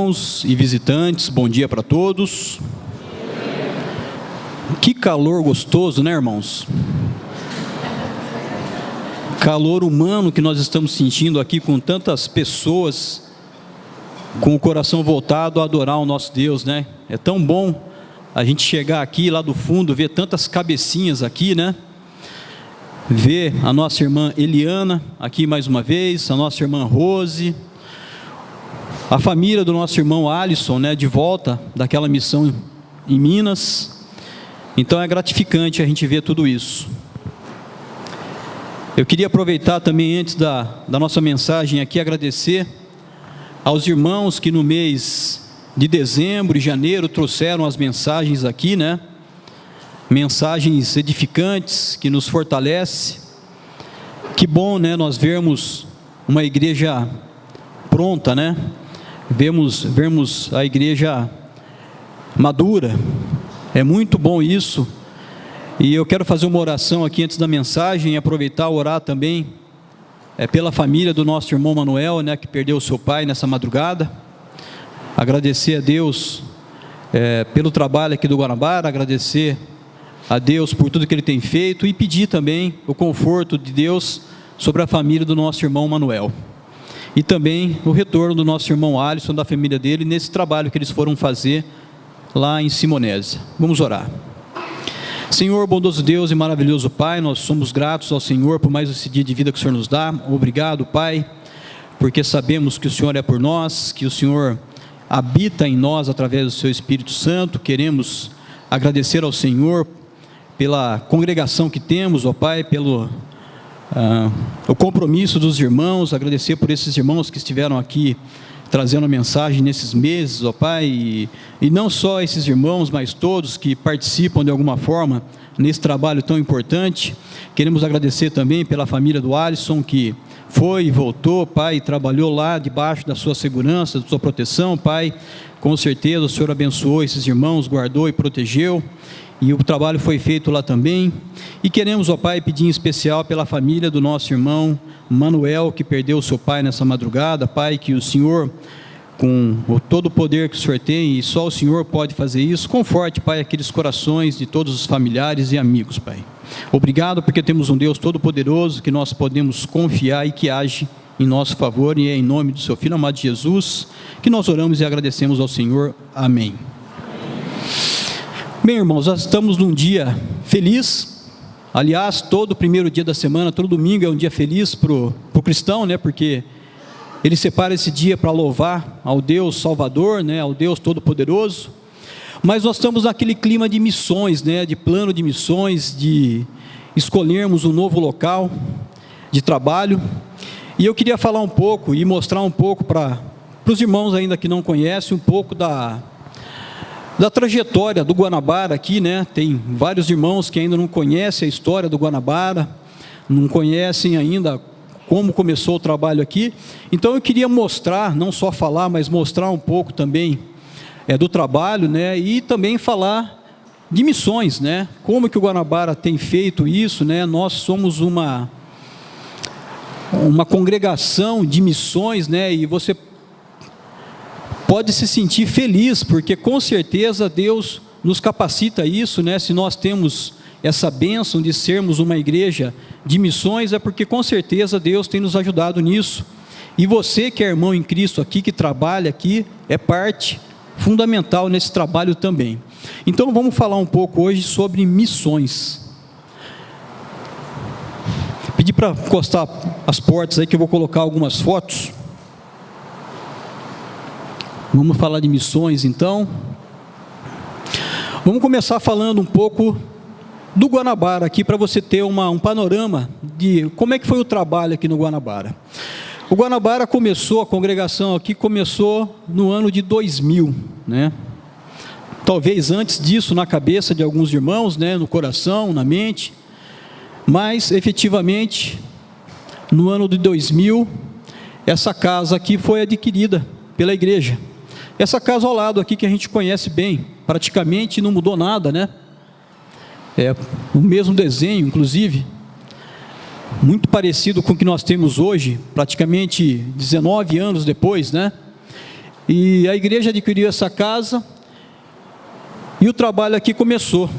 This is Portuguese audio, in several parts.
irmãos e visitantes, bom dia para todos. Que calor gostoso, né, irmãos? Calor humano que nós estamos sentindo aqui com tantas pessoas com o coração voltado a adorar o nosso Deus, né? É tão bom a gente chegar aqui lá do fundo, ver tantas cabecinhas aqui, né? Ver a nossa irmã Eliana aqui mais uma vez, a nossa irmã Rose, a família do nosso irmão Alisson, né? De volta daquela missão em Minas. Então é gratificante a gente ver tudo isso. Eu queria aproveitar também, antes da nossa mensagem aqui, agradecer aos irmãos que no mês de dezembro e janeiro trouxeram as mensagens aqui, né? Mensagens edificantes, que nos fortalece. Que bom, né? Nós vermos uma igreja pronta, né? Vermos a igreja madura. É muito bom isso. E eu quero fazer uma oração aqui antes da mensagem e aproveitar e orar também pela família do nosso irmão Manuel, né, que perdeu o seu pai nessa madrugada. Agradecer a Deus pelo trabalho aqui do Guanabara, agradecer a Deus por tudo que Ele tem feito e pedir também o conforto de Deus sobre a família do nosso irmão Manuel. E também o retorno do nosso irmão Alisson, da família dele, nesse trabalho que eles foram fazer lá em Simonésia. Vamos orar. Senhor, bondoso Deus e maravilhoso Pai, nós somos gratos ao Senhor por mais esse dia de vida que o Senhor nos dá. Obrigado, Pai, porque sabemos que o Senhor é por nós, que o Senhor habita em nós através do Seu Espírito Santo. Queremos agradecer ao Senhor pela congregação que temos, ó Pai, pelo o compromisso dos irmãos, agradecer por esses irmãos que estiveram aqui trazendo a mensagem nesses meses, ó Pai, e não só esses irmãos, mas todos que participam de alguma forma nesse trabalho tão importante. Queremos agradecer também pela família do Alisson, que foi e voltou, Pai, e trabalhou lá debaixo da sua segurança, da sua proteção, Pai. Com certeza o Senhor abençoou esses irmãos, guardou e protegeu, e o trabalho foi feito lá também. E queremos, ó Pai, pedir em especial pela família do nosso irmão Manuel, que perdeu o seu pai nessa madrugada, Pai, que o Senhor, com todo o poder que o Senhor tem, e só o Senhor pode fazer isso, conforte, Pai, aqueles corações de todos os familiares e amigos, Pai. Obrigado porque temos um Deus todo-poderoso, que nós podemos confiar e que age em nosso favor, e é em nome do seu Filho amado Jesus, que nós oramos e agradecemos ao Senhor. Amém. Bem, irmãos, nós estamos num dia feliz. Aliás, todo primeiro dia da semana, todo domingo é um dia feliz para o cristão, né? Porque ele separa esse dia para louvar ao Deus Salvador, né? Ao Deus Todo-Poderoso. Mas nós estamos naquele clima de missões, né? De plano de missões, de escolhermos um novo local de trabalho. E eu queria falar um pouco e mostrar um pouco para os irmãos ainda que não conhecem, um pouco da trajetória do Guanabara aqui, né? Tem vários irmãos que ainda não conhecem a história do Guanabara, não conhecem ainda como começou o trabalho aqui. Então eu queria mostrar, não só falar, mas mostrar um pouco também do trabalho, né? E também falar de missões, né? Como que o Guanabara tem feito isso, né? Nós somos uma congregação de missões, né? E você pode se sentir feliz, porque com certeza Deus nos capacita a isso, né? Se nós temos essa bênção de sermos uma igreja de missões, é porque com certeza Deus tem nos ajudado nisso. E você que é irmão em Cristo aqui, que trabalha aqui, é parte fundamental nesse trabalho também. Então vamos falar um pouco hoje sobre missões. Pedi para encostar as portas aí, que eu vou colocar algumas fotos. Vamos falar de missões então. Vamos começar falando um pouco do Guanabara aqui, para você ter um panorama de como é que foi o trabalho aqui no Guanabara. O Guanabara começou, a congregação aqui começou no ano de 2000, né? Talvez antes disso na cabeça de alguns irmãos, né? No coração, na mente, mas efetivamente no ano de 2000, essa casa aqui foi adquirida pela igreja. Essa casa ao lado aqui que a gente conhece bem, praticamente não mudou nada, né? É o mesmo desenho, inclusive, muito parecido com o que nós temos hoje, praticamente 19 anos depois, né? E a igreja adquiriu essa casa e o trabalho aqui começou.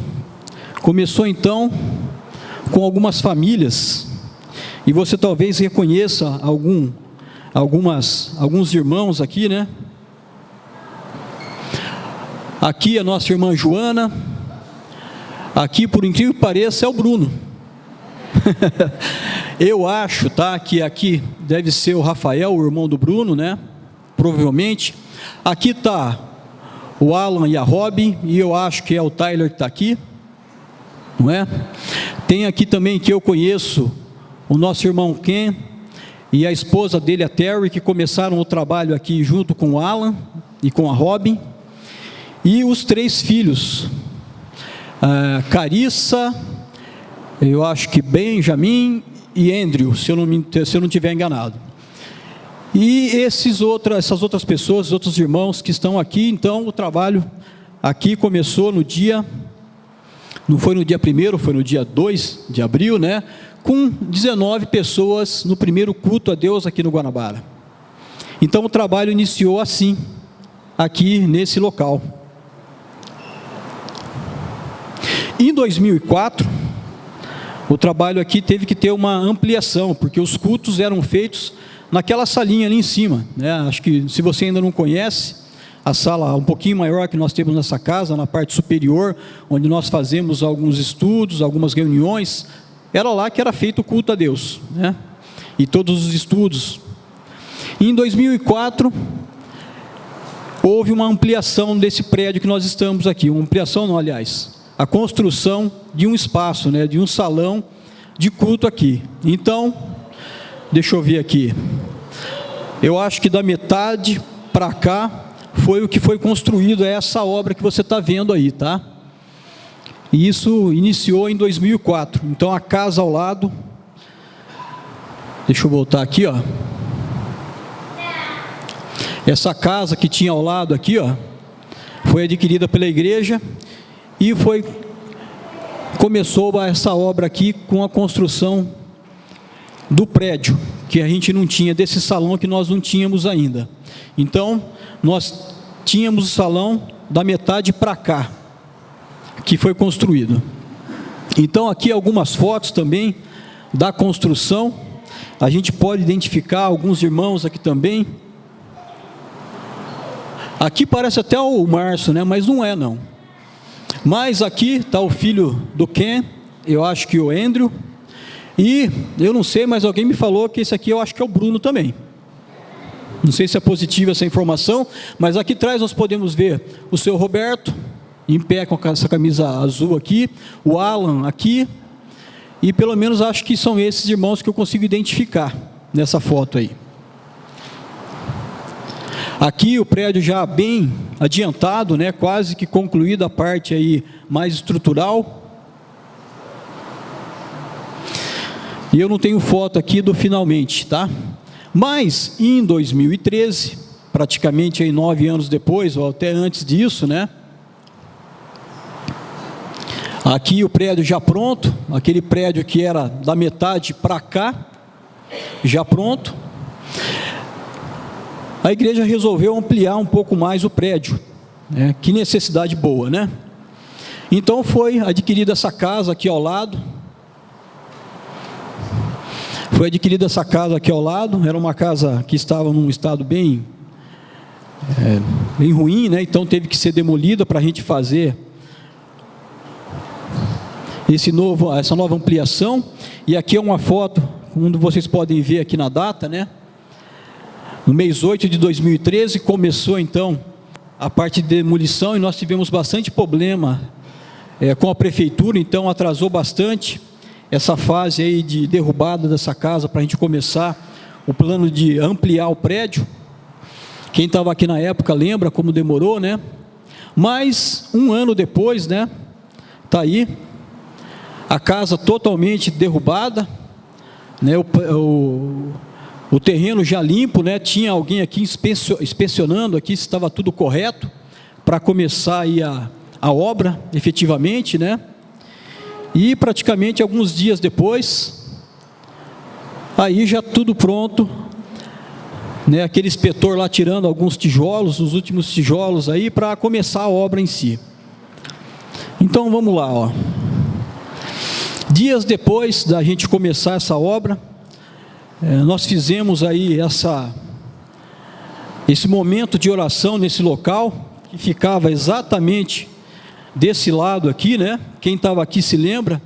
Começou então com algumas famílias, e você talvez reconheça alguns irmãos aqui, né? Aqui a nossa irmã Joana, aqui, por incrível que pareça, é o Bruno. Eu acho, tá, que aqui deve ser o Rafael, o irmão do Bruno, né? Provavelmente. Aqui está o Alan e a Robin, e eu acho que é o Tyler que está aqui, não é? Tem aqui também, que eu conheço, o nosso irmão Ken e a esposa dele, a Terry, que começaram o trabalho aqui junto com o Alan e com a Robin, e os 3 filhos, Carissa, eu acho que Benjamin e Andrew, se eu não estiver enganado. E essas outras pessoas, outros irmãos que estão aqui. Então o trabalho aqui começou no dia, não foi no dia 1º, foi no dia 2 de abril, né? Com 19 pessoas no primeiro culto a Deus aqui no Guanabara. Então o trabalho iniciou assim, aqui nesse local. Em 2004, o trabalho aqui teve que ter uma ampliação, porque os cultos eram feitos naquela salinha ali em cima, né? Acho que, se você ainda não conhece, a sala um pouquinho maior que nós temos nessa casa, na parte superior, onde nós fazemos alguns estudos, algumas reuniões, era lá que era feito o culto a Deus, né? E todos os estudos. E em 2004, houve uma ampliação desse prédio que nós estamos aqui, uma ampliação não, aliás, a construção de um espaço, né, de um salão de culto aqui. Então, deixa eu ver aqui, eu acho que da metade para cá foi o que foi construído, é essa obra que você está vendo aí, tá? E isso iniciou em 2004. Então a casa ao lado, deixa eu voltar aqui, ó. Essa casa que tinha ao lado aqui, ó, foi adquirida pela igreja e começou essa obra aqui com a construção do prédio, que a gente não tinha, desse salão que nós não tínhamos ainda. Então, nós tínhamos o salão da metade para cá, que foi construído. Então, aqui algumas fotos também da construção. A gente pode identificar alguns irmãos aqui também. Aqui parece até o Márcio, né? Mas não é, não. Mas aqui está o filho do Ken, eu acho que o Andrew. E eu não sei, mas alguém me falou que esse aqui eu acho que é o Bruno também. Não sei se é positiva essa informação, mas aqui atrás nós podemos ver o seu Roberto, em pé com essa camisa azul aqui, o Alan aqui, e pelo menos acho que são esses irmãos que eu consigo identificar nessa foto aí. Aqui o prédio já bem adiantado, né, quase que concluída a parte aí mais estrutural. E eu não tenho foto aqui do finalmente, tá? Mas em 2013, praticamente aí 9 anos depois, ou até antes disso, né? Aqui o prédio já pronto, aquele prédio que era da metade para cá, já pronto. A igreja resolveu ampliar um pouco mais o prédio, né? Que necessidade boa, né? Então foi adquirida essa casa aqui ao lado. Foi adquirida essa casa aqui ao lado. Era uma casa que estava num estado bem ruim, né? Então teve que ser demolida para a gente fazer essa nova ampliação. E aqui é uma foto, como vocês podem ver aqui na data, né? No mês 8 de 2013 começou então a parte de demolição, e nós tivemos bastante problema com a prefeitura, então atrasou bastante essa fase aí de derrubada dessa casa para a gente começar o plano de ampliar o prédio. Quem estava aqui na época lembra como demorou, né? Mas um ano depois, né? Tá aí a casa totalmente derrubada, né? O terreno já limpo, né? Tinha alguém aqui inspecionando aqui se estava tudo correto para começar aí a obra efetivamente, né? E praticamente alguns dias depois, aí já tudo pronto né, aquele inspetor lá tirando alguns tijolos, os últimos tijolos aí, para começar a obra em si. Então vamos lá, ó. Dias depois da gente começar essa obra, nós fizemos aí esse momento de oração nesse local, que ficava exatamente desse lado aqui, né? Quem estava aqui se lembra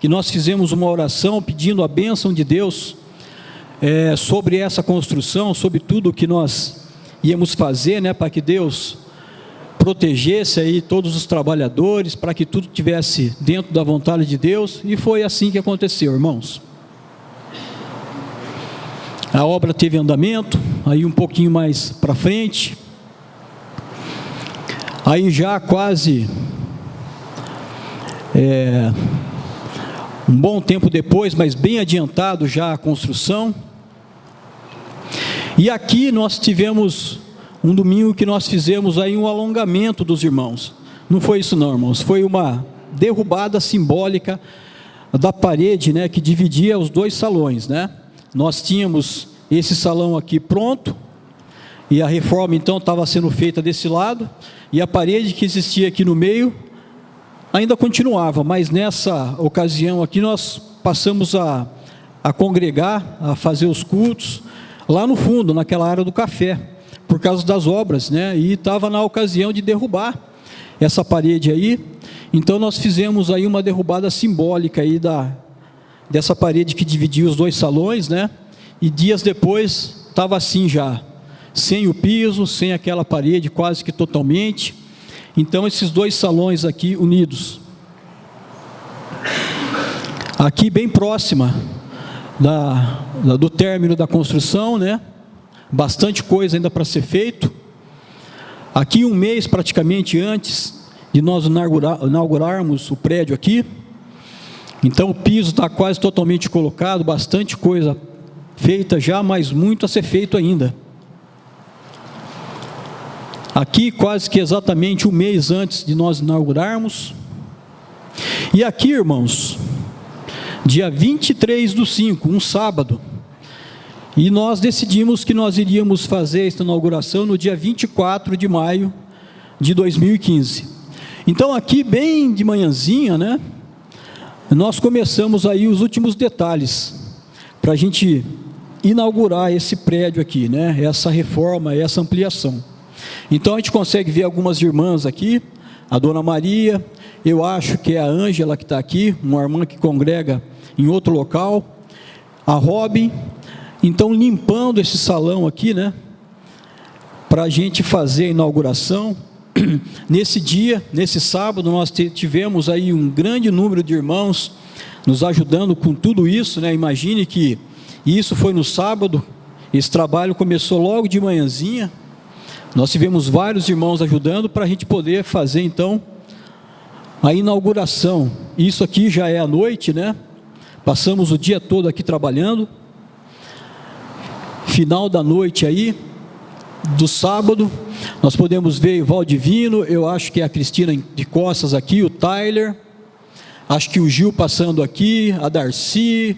que nós fizemos uma oração pedindo a bênção de Deus sobre essa construção, sobre tudo que nós íamos fazer, né? Para que Deus protegesse aí todos os trabalhadores, para que tudo estivesse dentro da vontade de Deus, e foi assim que aconteceu, irmãos. A obra teve andamento, aí um pouquinho mais para frente, aí já quase um bom tempo depois, mas bem adiantado já a construção. E aqui nós tivemos um domingo que nós fizemos aí um alongamento dos irmãos. Não foi isso não, irmãos, foi uma derrubada simbólica da parede, né, que dividia os dois salões, né? Nós tínhamos esse salão aqui pronto, e a reforma então estava sendo feita desse lado, e a parede que existia aqui no meio ainda continuava, mas nessa ocasião aqui nós passamos a congregar, a fazer os cultos lá no fundo, naquela área do café, por causa das obras, né? E estava na ocasião de derrubar essa parede aí. Então nós fizemos aí uma derrubada simbólica aí dessa parede que dividia os dois salões, né? E dias depois estava assim já, sem o piso, sem aquela parede quase que totalmente. Então esses dois salões aqui unidos. Aqui bem próxima do término da construção, né? Bastante coisa ainda para ser feito. Aqui um mês praticamente antes de nós inaugurarmos o prédio aqui. Então o piso está quase totalmente colocado, bastante coisa feita já, mas muito a ser feito ainda. Aqui quase que exatamente um mês antes de nós inaugurarmos. E aqui, irmãos, dia 23/5, um sábado, e nós decidimos que nós iríamos fazer esta inauguração no dia 24 de maio de 2015. Então aqui bem de manhãzinha, né, nós começamos aí os últimos detalhes, para a gente inaugurar esse prédio aqui, né, essa reforma, essa ampliação. Então a gente consegue ver algumas irmãs aqui, a Dona Maria, eu acho que é a Ângela que está aqui, uma irmã que congrega em outro local, a Robin. Então limpando esse salão aqui, né, para a gente fazer a inauguração. Nesse dia, nesse sábado, nós tivemos aí um grande número de irmãos nos ajudando com tudo isso, né? Imagine que isso foi no sábado, esse trabalho começou logo de manhãzinha. Nós tivemos vários irmãos ajudando para a gente poder fazer então a inauguração. Isso aqui já é à noite, né? Passamos o dia todo aqui trabalhando. Final da noite aí, do sábado, nós podemos ver o Valdivino, eu acho que é a Cristina de costas aqui, o Tyler, acho que o Gil passando aqui, a Darcy,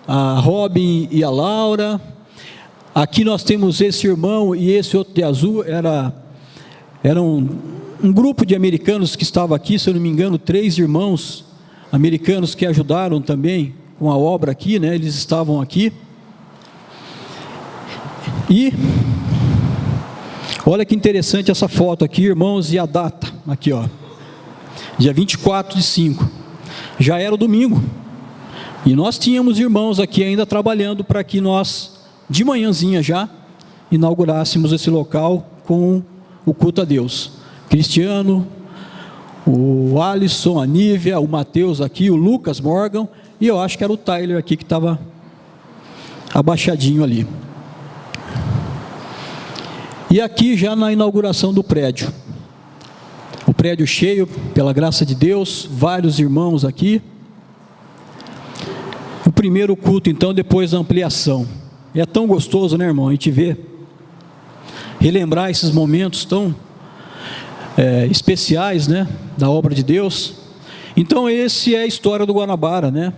a Robin e a Laura. Aqui nós temos esse irmão e esse outro de azul, era um grupo de americanos que estava aqui, se eu não me engano, 3 irmãos americanos que ajudaram também com a obra aqui, né? Eles estavam aqui. E olha que interessante essa foto aqui, irmãos, e a data, aqui ó, dia 24/5, já era o domingo, e nós tínhamos irmãos aqui ainda trabalhando para que nós, de manhãzinha já, inaugurássemos esse local com o culto a Deus. Cristiano, o Alisson, a Nívia, o Mateus aqui, o Lucas Morgan, e eu acho que era o Tyler aqui que estava abaixadinho ali. E aqui já na inauguração do prédio, o prédio cheio, pela graça de Deus, vários irmãos aqui. O primeiro culto então, depois da ampliação. É tão gostoso, né, irmão, a gente ver, relembrar esses momentos tão especiais, né, da obra de Deus. Então esse é a história do Guanabara, né.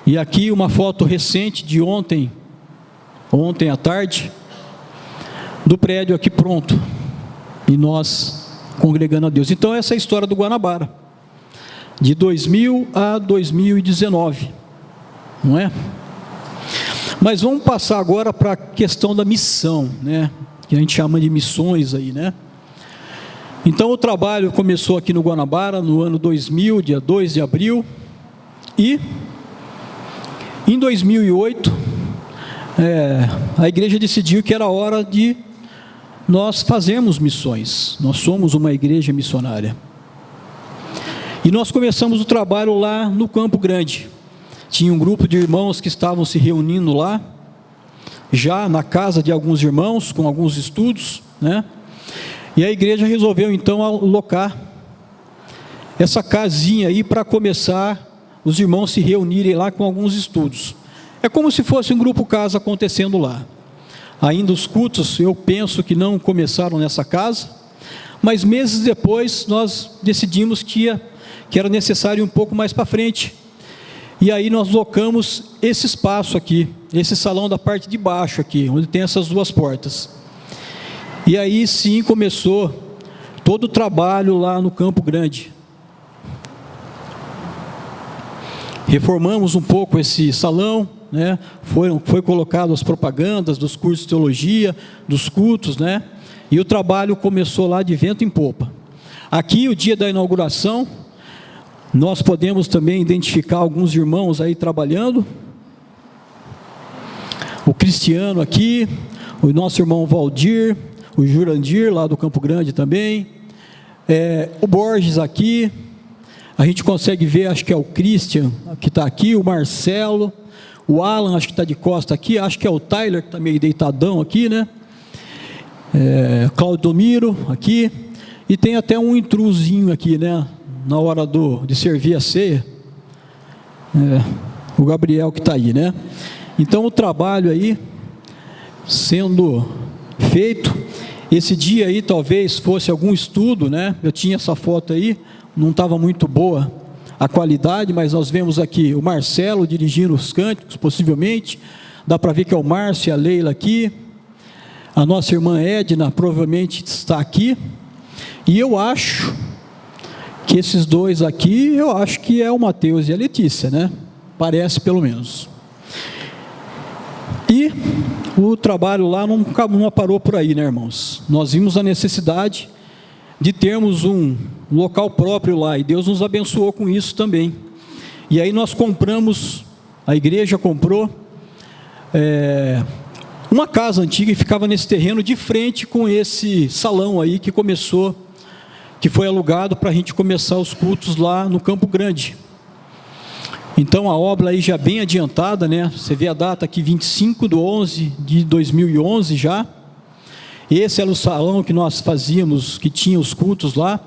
E aqui uma foto recente de ontem ontem à tarde, do prédio aqui pronto, e nós congregando a Deus. Então essa é a história do Guanabara, de 2000 a 2019, não é? Mas vamos passar agora para a questão da missão, né? Que a gente chama de missões aí, né? Então o trabalho começou aqui no Guanabara no ano 2000, dia 2 de abril, e em 2008 a igreja decidiu que era hora de nós fazermos missões. Nós somos uma igreja missionária. E nós começamos o trabalho lá no Campo Grande. Tinha um grupo de irmãos que estavam se reunindo lá, já na casa de alguns irmãos, com alguns estudos, né? E a igreja resolveu então alocar essa casinha aí para começar os irmãos se reunirem lá com alguns estudos. É como se fosse um grupo casa acontecendo lá. Ainda os cultos, eu penso que não começaram nessa casa, mas meses depois nós decidimos que era necessário ir um pouco mais para frente. E aí nós locamos esse espaço aqui, esse salão da parte de baixo aqui, onde tem essas duas portas. E aí sim começou todo o trabalho lá no Campo Grande. Reformamos um pouco esse salão, né? Foi colocado as propagandas dos cursos de teologia, dos cultos, né? E o trabalho começou lá de vento em popa. Aqui, o dia da inauguração, nós podemos também identificar alguns irmãos aí trabalhando. O Cristiano aqui, o nosso irmão Valdir, o Jurandir lá do Campo Grande também, o Borges aqui, a gente consegue ver, acho que é o Christian que está aqui, o Marcelo, o Alan, acho que está de costa aqui, acho que é o Tyler que está meio deitadão aqui, né? Claudomiro aqui, e tem até um intrusinho aqui, né? Na hora de servir a ceia, o Gabriel que está aí, né? Então o trabalho aí sendo feito. Esse dia aí talvez fosse algum estudo, né? Eu tinha essa foto aí, não estava muito boa a qualidade, mas nós vemos aqui o Marcelo dirigindo os cânticos, possivelmente, dá para ver que é o Márcio e a Leila aqui, a nossa irmã Edna provavelmente está aqui, e eu acho que esses dois aqui, eu acho que é o Mateus e a Letícia, né? Parece pelo menos. E o trabalho lá não parou por aí, né, irmãos? Nós vimos a necessidade de termos um local próprio lá, e Deus nos abençoou com isso também. E aí nós compramos, a igreja comprou uma casa antiga e ficava nesse terreno de frente com esse salão aí que foi alugado para a gente começar os cultos lá no Campo Grande. Então a obra aí já bem adiantada, né? Você vê a data aqui, 25/11/2011 já. Esse era o salão que nós fazíamos, que tinha os cultos lá,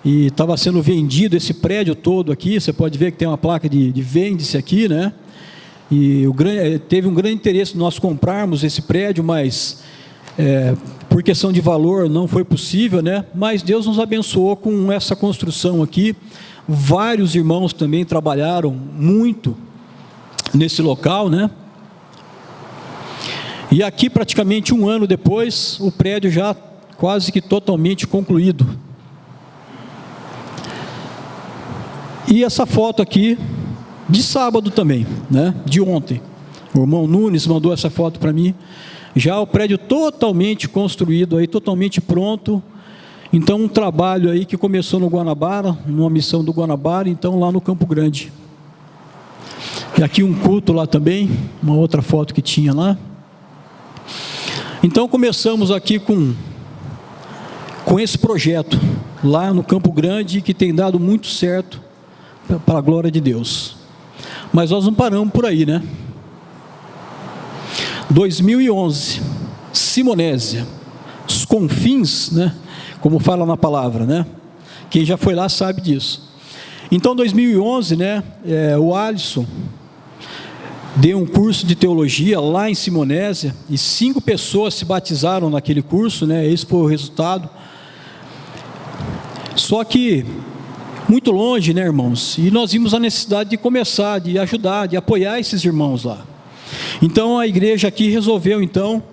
e estava sendo vendido esse prédio todo aqui. Você pode ver que tem uma placa de vende-se aqui, né? E teve um grande interesse nós comprarmos esse prédio, mas por questão de valor não foi possível, né? Mas Deus nos abençoou com essa construção aqui. Vários irmãos também trabalharam muito nesse local, né? E aqui praticamente um ano depois, o prédio já quase que totalmente concluído. E essa foto aqui, de sábado também, né? De ontem, o irmão Nunes mandou essa foto para mim, já o prédio totalmente construído aí, totalmente pronto. Então um trabalho aí que começou no Guanabara, numa missão do Guanabara, então lá no Campo Grande. E aqui um culto lá também, uma outra foto que tinha lá. Então começamos aqui com esse projeto, lá no Campo Grande, que tem dado muito certo, para a glória de Deus. Mas nós não paramos por aí, né? 2011, Simonésia, os confins, né? Como fala na palavra, né? Quem já foi lá sabe disso. Então, 2011, né? O Alisson deu um curso de teologia lá em Simonésia, e 5 pessoas se batizaram naquele curso, né? Esse foi o resultado. Só que muito longe, né, irmãos? E nós vimos a necessidade de começar, de ajudar, de apoiar esses irmãos lá. Então a igreja aqui resolveu então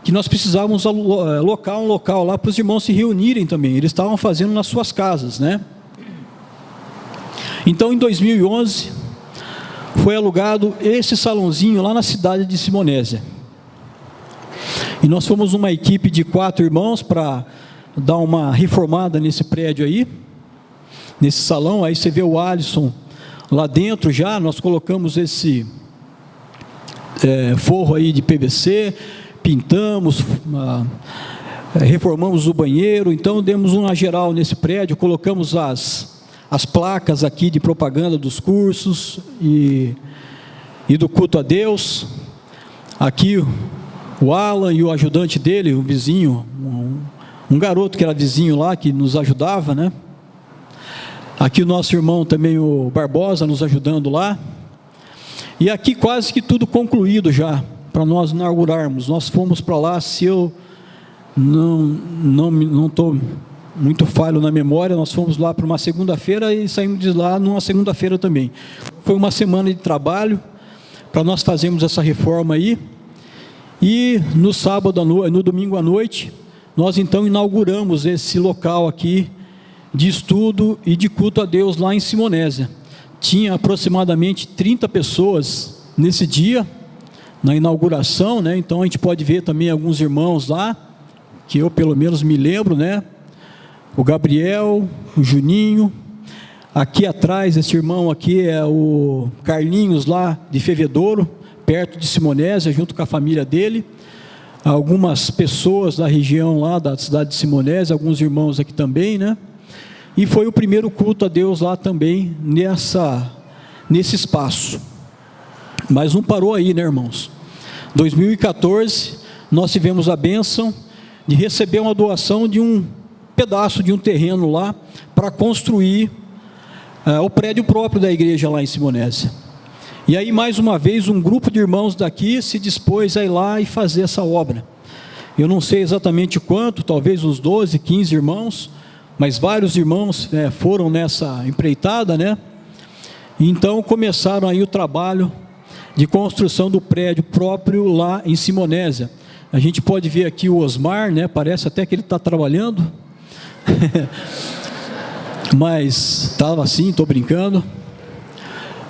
que nós precisávamos alocar um local lá para os irmãos se reunirem também. Eles estavam fazendo nas suas casas, né? Então em 2011 foi alugado esse salãozinho lá na cidade de Simonésia. E nós fomos uma equipe de 4 irmãos para dar uma reformada nesse prédio aí, nesse salão. Aí você vê o Alisson lá dentro já. Nós colocamos esse forro aí de PVC, pintamos, reformamos o banheiro. Então demos uma geral nesse prédio, colocamos as placas aqui de propaganda dos cursos e do culto a Deus. Aqui o Alan e o ajudante dele, o vizinho, um garoto que era vizinho lá, que nos ajudava, né? Aqui o nosso irmão também, o Barbosa, nos ajudando lá. E aqui quase que tudo concluído já, para nós inaugurarmos. Nós fomos para lá, se eu não estou muito falho na memória, nós fomos lá para uma segunda-feira e saímos de lá numa segunda-feira também. Foi uma semana de trabalho para nós fazermos essa reforma aí. E no sábado, no domingo à noite, nós então inauguramos esse local aqui de estudo e de culto a Deus lá em Simonésia. Tinha aproximadamente 30 pessoas nesse dia, na inauguração, né? Então a gente pode ver também alguns irmãos lá, que eu pelo menos me lembro, né? O Gabriel, o Juninho. Aqui atrás, esse irmão aqui é o Carlinhos lá de Fevedouro, perto de Simonésia, junto com a família dele. Algumas pessoas da região lá, da cidade de Simonésia, alguns irmãos aqui também, né? E foi o primeiro culto a Deus lá também, nesse espaço. Mas não parou aí, né, irmãos? 2014, nós tivemos a bênção de receber uma doação de um pedaço de um terreno lá, para construir o prédio próprio da igreja lá em Simonésia. E aí, mais uma vez, um grupo de irmãos daqui se dispôs a ir lá e fazer essa obra. Eu não sei exatamente quanto, talvez uns 12, 15 irmãos, mas vários irmãos foram nessa empreitada, né? E então começaram aí o trabalho de construção do prédio próprio lá em Simonésia. A gente pode ver aqui o Osmar, né? Parece até que ele está trabalhando, mas estava assim, estou brincando.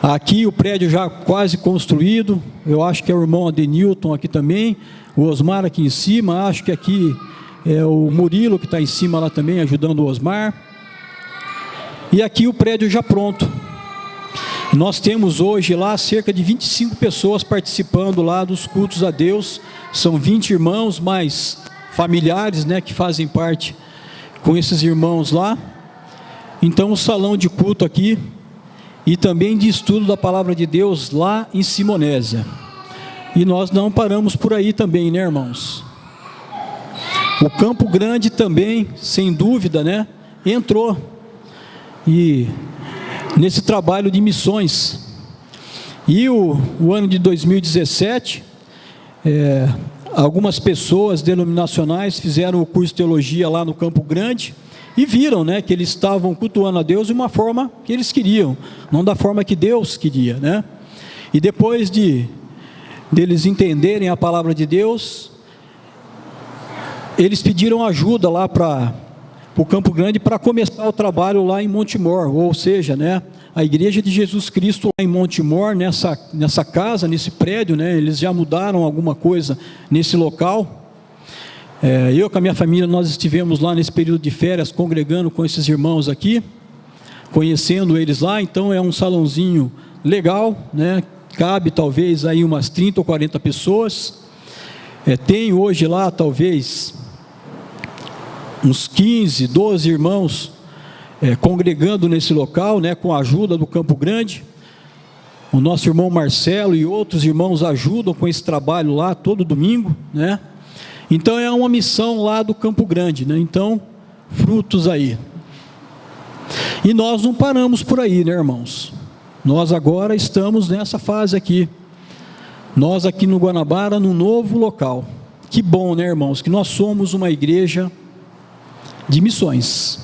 Aqui o prédio já quase construído. Eu acho que é o irmão Adenilton aqui também, o Osmar aqui em cima. Acho que aqui é o Murilo que está em cima lá também, ajudando o Osmar. E aqui o prédio já pronto. Nós temos hoje lá cerca de 25 pessoas participando lá dos cultos a Deus. São 20 irmãos, mais familiares, né, que fazem parte com esses irmãos lá. Então o salão de culto aqui, e também de estudo da palavra de Deus lá em Simonésia. E nós não paramos por aí também, né, irmãos? O Campo Grande também, sem dúvida, né, entrou e nesse trabalho de missões. E o ano de 2017, algumas pessoas denominacionais fizeram o curso de teologia lá no Campo Grande e viram, né, que eles estavam cultuando a Deus de uma forma que eles queriam, não da forma que Deus queria, né? E depois deles entenderem a palavra de Deus, eles pediram ajuda lá para o Campo Grande para começar o trabalho lá em Montemor, ou seja, né, a Igreja de Jesus Cristo lá em Montemor, nessa casa, nesse prédio, né, eles já mudaram alguma coisa nesse local. Eu com a minha família, nós estivemos lá nesse período de férias, congregando com esses irmãos aqui, conhecendo eles lá. Então é um salãozinho legal, né? Cabe talvez aí umas 30 ou 40 pessoas. Tem hoje lá talvez uns 15, 12 irmãos congregando nesse local, né? Com a ajuda do Campo Grande. O nosso irmão Marcelo e outros irmãos ajudam com esse trabalho lá todo domingo, né? Então é uma missão lá do Campo Grande, né? Então, frutos aí. E nós não paramos por aí, né, irmãos? Nós agora estamos nessa fase aqui. Nós aqui no Guanabara, num novo local. Que bom, né, irmãos? Que nós somos uma igreja de missões.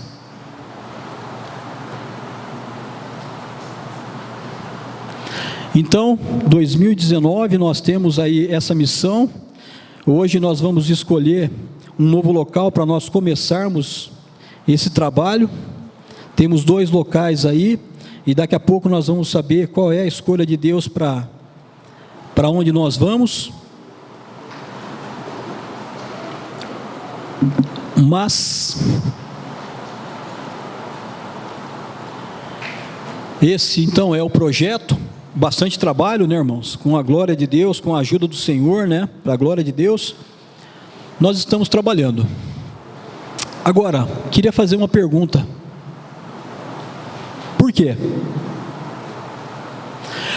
Então, 2019 nós temos aí essa missão. Hoje nós vamos escolher um novo local para nós começarmos esse trabalho. Temos 2 locais aí, e daqui a pouco nós vamos saber qual é a escolha de Deus para onde nós vamos. Mas esse então é o projeto. Bastante trabalho, né, irmãos? Com a glória de Deus, com a ajuda do Senhor, né? Para a glória de Deus, nós estamos trabalhando. Agora, queria fazer uma pergunta. Por quê?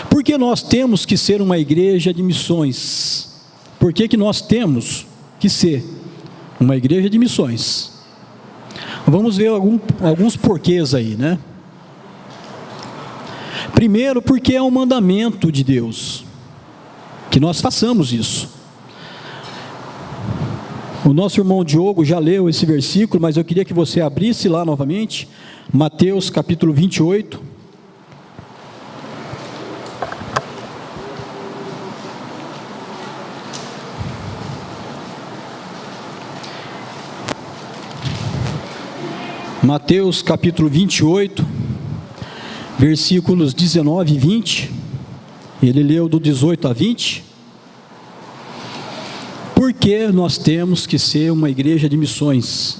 Por que nós temos que ser uma igreja de missões? Por que nós temos que ser uma igreja de missões? Vamos ver alguns porquês aí, né? Primeiro, porque é um mandamento de Deus que nós façamos isso. O nosso irmão Diogo já leu esse versículo, mas eu queria que você abrisse lá novamente, Mateus capítulo 28. Mateus capítulo 28, versículos 19 e 20, ele leu do 18 a 20. Por que nós temos que ser uma igreja de missões?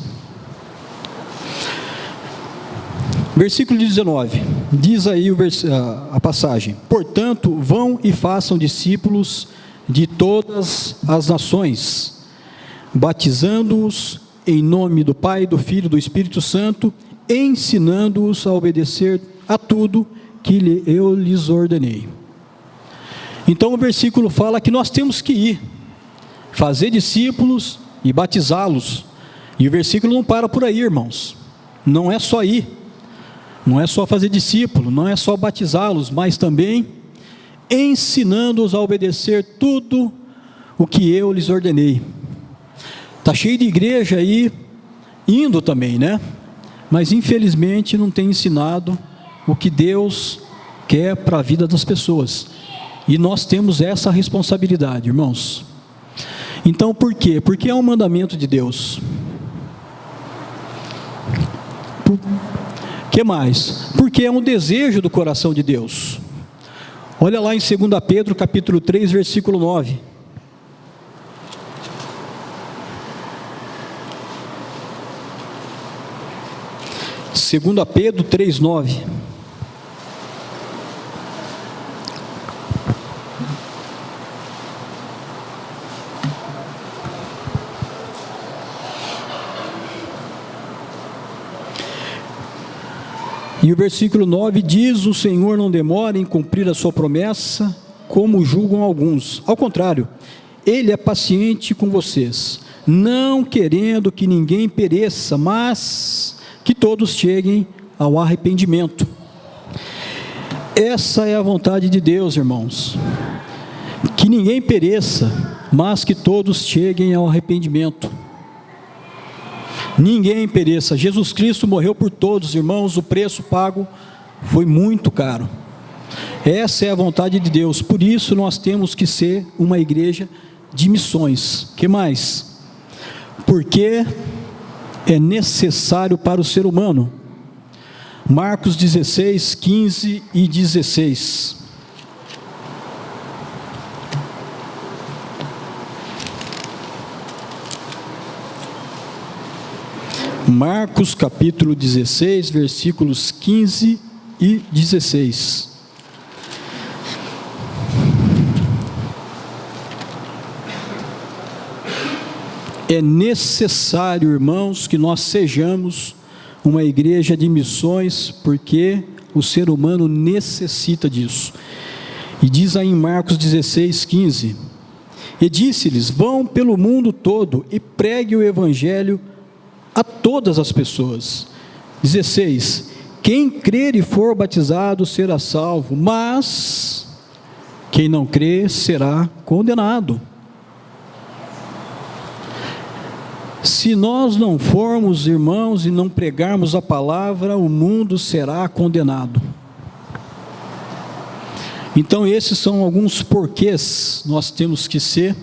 Versículo 19, diz aí a passagem: portanto, vão e façam discípulos de todas as nações, batizando-os em nome do Pai, do Filho e do Espírito Santo, ensinando-os a obedecer a tudo que eu lhes ordenei. Então o versículo fala que nós temos que ir, fazer discípulos e batizá-los. E o versículo não para por aí, irmãos. Não é só ir, não é só fazer discípulo, não é só batizá-los, mas também ensinando-os a obedecer tudo o que eu lhes ordenei. Está cheio de igreja aí, indo também, né? Mas infelizmente não tem ensinado o que Deus quer para a vida das pessoas. E nós temos essa responsabilidade, irmãos. Então por quê? Porque é um mandamento de Deus. Que mais? Porque é um desejo do coração de Deus. Olha lá em 2 Pedro capítulo 3, versículo 9. 2 Pedro 3, 9. E o versículo 9 diz: o Senhor não demora em cumprir a sua promessa, como julgam alguns. Ao contrário, Ele é paciente com vocês, não querendo que ninguém pereça, mas que todos cheguem ao arrependimento. Essa é a vontade de Deus, irmãos. Que ninguém pereça, mas que todos cheguem ao arrependimento. Ninguém pereça. Jesus Cristo morreu por todos, irmãos. O preço pago foi muito caro. Essa é a vontade de Deus. Por isso nós temos que ser uma igreja de missões. Que mais? Porque é necessário para o ser humano. Marcos 16, 15 e 16. Marcos capítulo 16, versículos 15 e 16. É necessário, irmãos, que nós sejamos uma igreja de missões, porque o ser humano necessita disso. E diz aí em Marcos 16, 15: e disse-lhes: vão pelo mundo todo e pregue o evangelho a todas as pessoas. 16: quem crer e for batizado será salvo, mas quem não crer será condenado. Se nós não formos, irmãos, e não pregarmos a palavra, o mundo será condenado. Então esses são alguns porquês nós temos que ser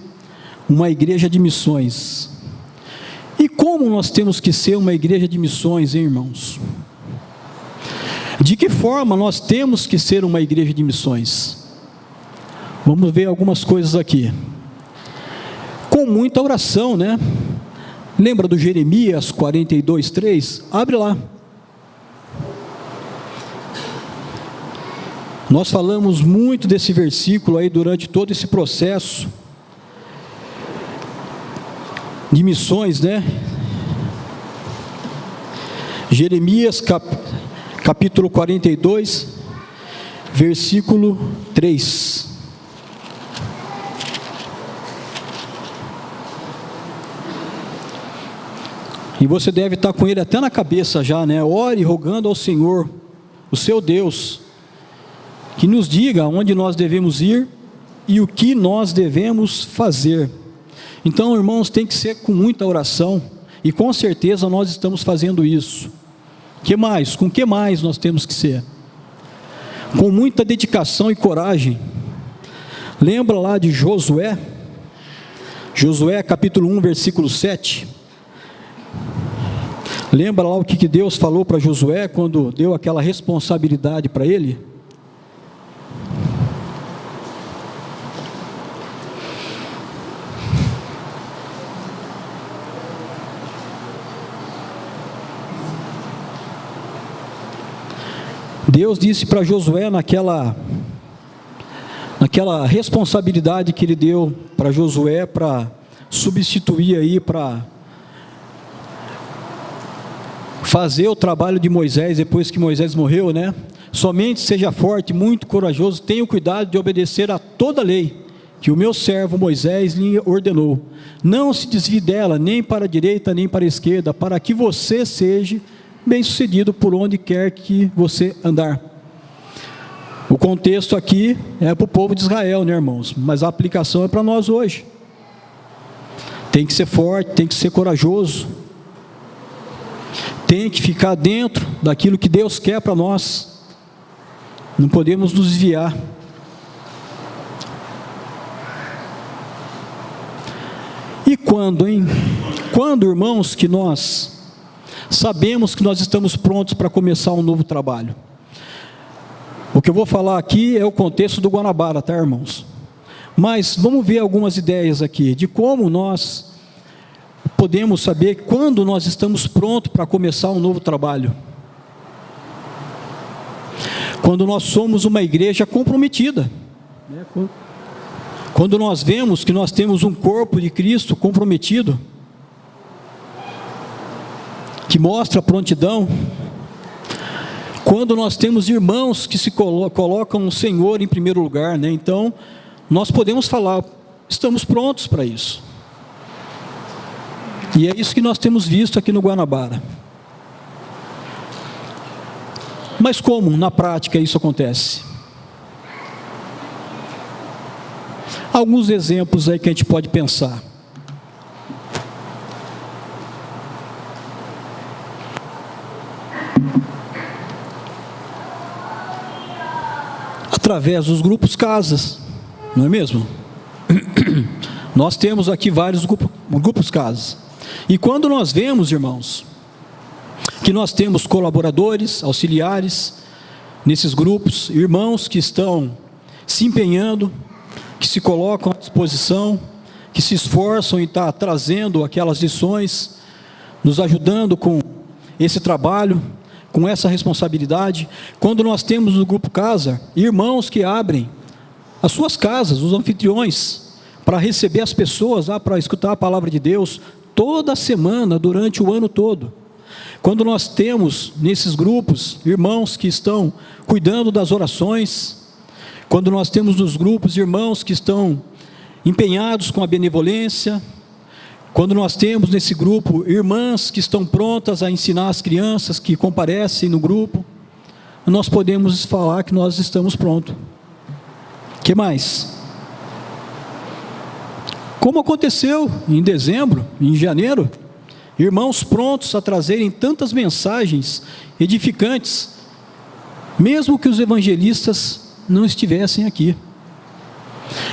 uma igreja de missões. E como nós temos que ser uma igreja de missões, hein, irmãos? De que forma nós temos que ser uma igreja de missões? Vamos ver algumas coisas aqui. Com muita oração, né? Lembra do Jeremias 42:3? Abre lá. Nós falamos muito desse versículo aí durante todo esse processo de missões, né? Jeremias capítulo 42, versículo 3. E você deve estar com ele até na cabeça já, né? Ore rogando ao Senhor, o seu Deus, que nos diga onde nós devemos ir e o que nós devemos fazer. Então, irmãos, tem que ser com muita oração, e com certeza nós estamos fazendo isso. Que mais? Com que mais nós temos que ser? Com muita dedicação e coragem. Lembra lá de Josué? Josué capítulo 1, versículo 7. Lembra lá o que Deus falou para Josué quando deu aquela responsabilidade para ele? Deus disse para Josué naquela responsabilidade que ele deu para Josué para substituir aí, para fazer o trabalho de Moisés depois que Moisés morreu, né? Somente seja forte, muito corajoso, tenha o cuidado de obedecer a toda a lei que o meu servo Moisés lhe ordenou. Não se desvie dela, nem para a direita, nem para a esquerda, para que você seja bem-sucedido por onde quer que você andar. O contexto aqui é para o povo de Israel, né, irmãos? Mas a aplicação é para nós hoje. Tem que ser forte, tem que ser corajoso, tem que ficar dentro daquilo que Deus quer para nós. Não podemos nos desviar. E quando, hein? Quando, irmãos, que nós sabemos que nós estamos prontos para começar um novo trabalho? O que eu vou falar aqui é o contexto do Guanabara, tá, irmãos? Mas vamos ver algumas ideias aqui de como nós podemos saber quando nós estamos prontos para começar um novo trabalho. Quando nós somos uma igreja comprometida, quando nós vemos que nós temos um corpo de Cristo comprometido, que mostra prontidão, quando nós temos irmãos que se colocam o Senhor em primeiro lugar, né? Então, nós podemos falar, estamos prontos para isso. E é isso que nós temos visto aqui no Guanabara. Mas como na prática isso acontece? Alguns exemplos aí que a gente pode pensar. Através dos grupos casas, não é mesmo? Nós temos aqui vários grupos casas. E quando nós vemos, irmãos, que nós temos colaboradores, auxiliares nesses grupos, irmãos que estão se empenhando, que se colocam à disposição, que se esforçam em estar trazendo aquelas lições, nos ajudando com esse trabalho, com essa responsabilidade. Quando nós temos no grupo casa, irmãos que abrem as suas casas, os anfitriões, para receber as pessoas lá, para escutar a palavra de Deus, toda semana, durante o ano todo. Quando nós temos nesses grupos, irmãos que estão cuidando das orações, quando nós temos nos grupos, irmãos que estão empenhados com a benevolência, quando nós temos nesse grupo, irmãs que estão prontas a ensinar as crianças que comparecem no grupo, nós podemos falar que nós estamos prontos. O que mais? Como aconteceu em dezembro, em janeiro, irmãos prontos a trazerem tantas mensagens edificantes, mesmo que os evangelistas não estivessem aqui.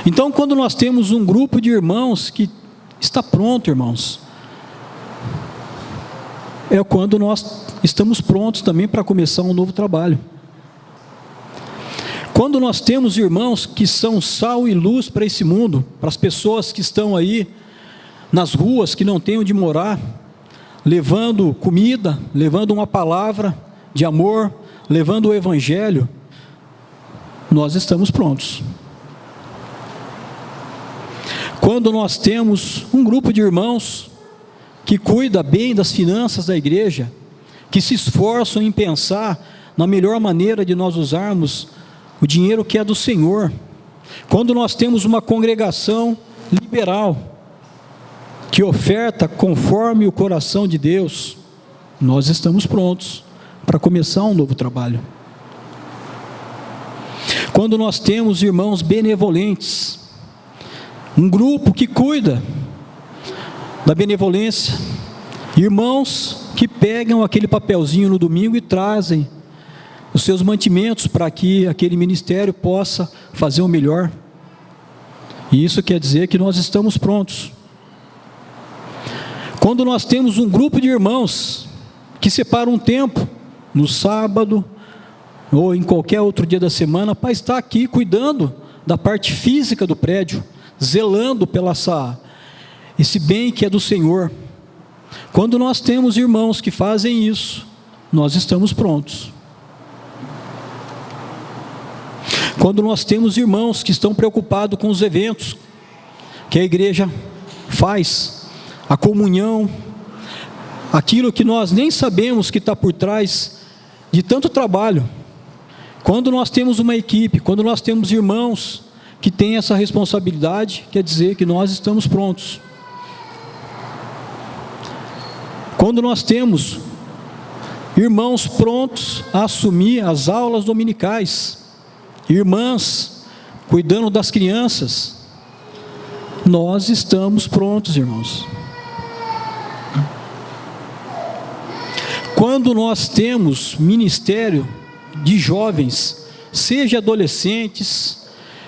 Então, quando nós temos um grupo de irmãos que está pronto, irmãos, é quando nós estamos prontos também para começar um novo trabalho. Quando nós temos irmãos que são sal e luz para esse mundo, para as pessoas que estão aí nas ruas, que não têm onde morar, levando comida, levando uma palavra de amor, levando o evangelho, nós estamos prontos. Quando nós temos um grupo de irmãos que cuida bem das finanças da igreja, que se esforçam em pensar na melhor maneira de nós usarmos o dinheiro que é do Senhor, quando nós temos uma congregação liberal, que oferta conforme o coração de Deus, nós estamos prontos para começar um novo trabalho. Quando nós temos irmãos benevolentes, um grupo que cuida da benevolência, irmãos que pegam aquele papelzinho no domingo e trazem os seus mantimentos para que aquele ministério possa fazer o melhor. E isso quer dizer que nós estamos prontos. Quando nós temos um grupo de irmãos que separam um tempo, no sábado ou em qualquer outro dia da semana, para estar aqui cuidando da parte física do prédio, zelando pela esse bem que é do Senhor. Quando nós temos irmãos que fazem isso, nós estamos prontos. Quando nós temos irmãos que estão preocupados com os eventos que a igreja faz, a comunhão, aquilo que nós nem sabemos que está por trás de tanto trabalho. Quando nós temos uma equipe, quando nós temos irmãos que têm essa responsabilidade, quer dizer que nós estamos prontos. Quando nós temos irmãos prontos a assumir as aulas dominicais, irmãs cuidando das crianças, nós estamos prontos, irmãos. Quando nós temos ministério de jovens, seja adolescentes,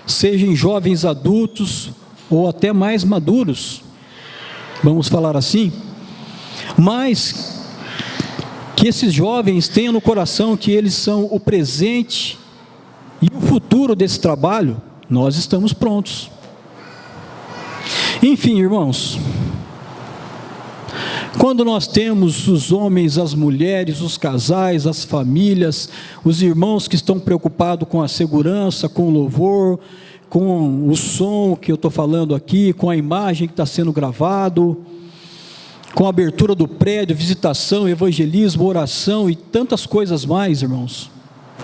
sejam jovens adultos, ou até mais maduros, vamos falar assim, mas que esses jovens tenham no coração que eles são o presente e o futuro desse trabalho, nós estamos prontos. Enfim, irmãos, quando nós temos os homens, as mulheres, os casais, as famílias, os irmãos que estão preocupados com a segurança, com o louvor, com o som que eu estou falando aqui, com a imagem que está sendo gravado, com a abertura do prédio, visitação, evangelismo, oração e tantas coisas mais, irmãos.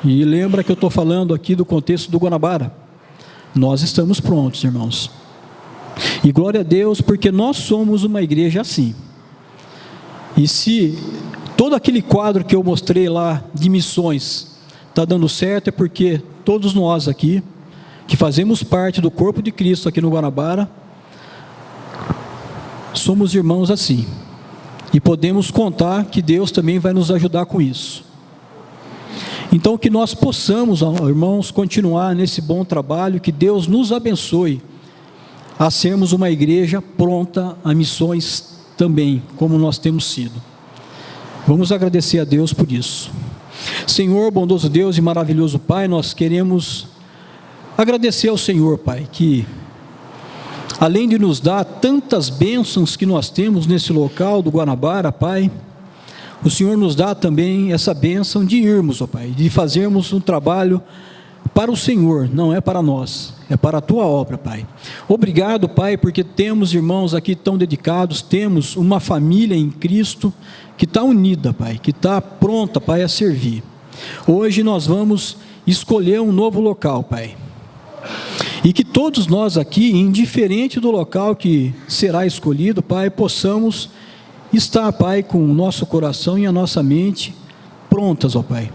E lembra que eu estou falando aqui do contexto do Guanabara. Nós estamos prontos, irmãos. E glória a Deus, porque nós somos uma igreja assim. E se todo aquele quadro que eu mostrei lá de missões está dando certo, é porque todos nós aqui, que fazemos parte do corpo de Cristo aqui no Guanabara, somos irmãos assim. E podemos contar que Deus também vai nos ajudar com isso. Então que nós possamos, irmãos, continuar nesse bom trabalho, que Deus nos abençoe a sermos uma igreja pronta a missões também, como nós temos sido. Vamos agradecer a Deus por isso. Senhor, bondoso Deus e maravilhoso Pai, nós queremos agradecer ao Senhor, Pai, que além de nos dar tantas bênçãos que nós temos nesse local do Guanabara, Pai, o Senhor nos dá também essa bênção de irmos, ó Pai, de fazermos um trabalho para o Senhor, não é para nós, é para a Tua obra, Pai. Obrigado, Pai, porque temos irmãos aqui tão dedicados, temos uma família em Cristo que está unida, Pai, que está pronta, Pai, a servir. Hoje nós vamos escolher um novo local, Pai, e que todos nós aqui, indiferente do local que será escolhido, Pai, possamos estar, Pai, com o nosso coração e a nossa mente prontas, ó Pai,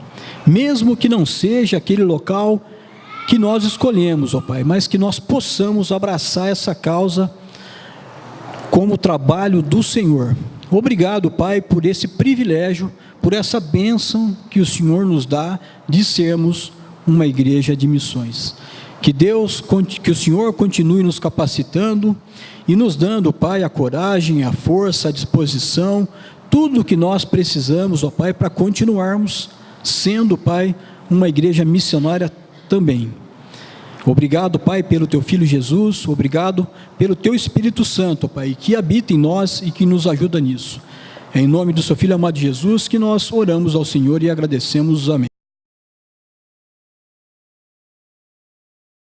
mesmo que não seja aquele local que nós escolhemos, ó Pai, mas que nós possamos abraçar essa causa como trabalho do Senhor. Obrigado, Pai, por esse privilégio, por essa bênção que o Senhor nos dá de sermos uma igreja de missões. Que o Senhor continue nos capacitando e nos dando, Pai, a coragem, a força, a disposição, tudo o que nós precisamos, ó Pai, para continuarmos sendo, Pai, uma igreja missionária também. Obrigado, Pai, pelo Teu Filho Jesus, obrigado pelo Teu Espírito Santo, Pai, que habita em nós e que nos ajuda nisso. É em nome do Seu Filho amado Jesus que nós oramos ao Senhor e agradecemos. Amém.